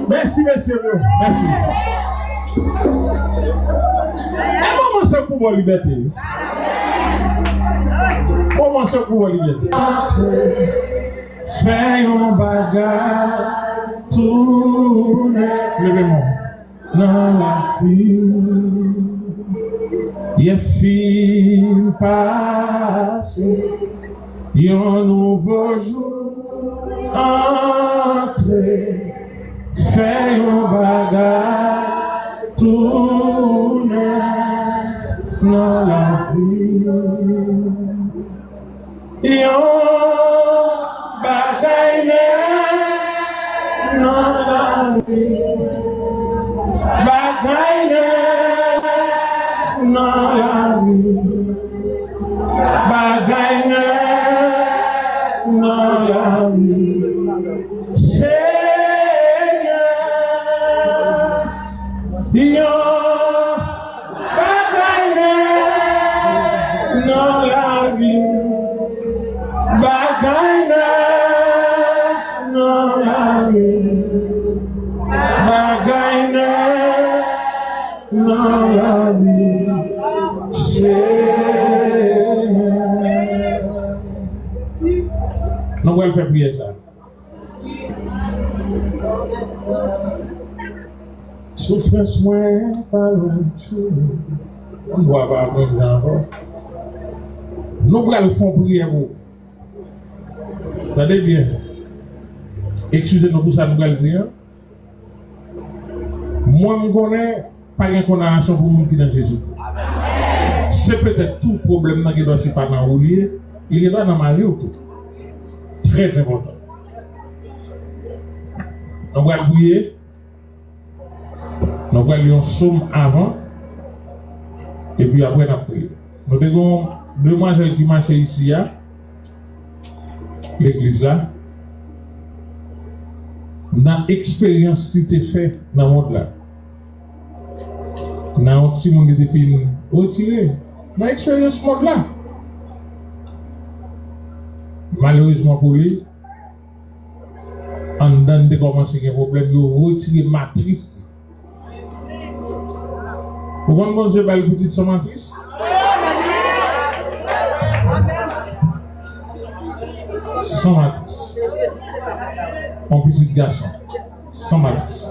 Merci, messieurs. Merci. Comment ça pour la liberté? Comment ça pour la liberté? Fais un bagage, tout levez-moi dans la vie. Y'a fin passé, y'a un nouveau jour entré. Fais un bagage, tout dans la vie. Y'a bagay dans la vie, bagay dans la vie, bagay dans la vie. Seigneur, yo bagay dans la vie, bagay dans la vie, bagay dans la vie. Nous allons faire prier ça. Souffrance moins par on ne doit pas apprendre encore. Nous allons faire prier vous. Attendez bien. Excusez-nous pour ça, nous allons dire. Moi, je connais pas une condamnation pour nous qui dans Jésus. C'est peut-être tout problème qui doit se passer dans le lieu. Il est là dans ma vie. Très important. Nous allons prier. Nous allons lire un psaume avant. Et puis après, on a prié. Nous avons deux demoiselles qui marchaient ici, l'église là. Dans l'expérience qui était faite dans le monde là. Dans un petit monde qui était fait retirer. Dans l'expérience du monde là. Malheureusement pour lui, en dedans de commencer un problème, il retirer matrice. Vous comprenez que c'est petite sans matrice? Sans matrice. Un petit garçon, sans matrice.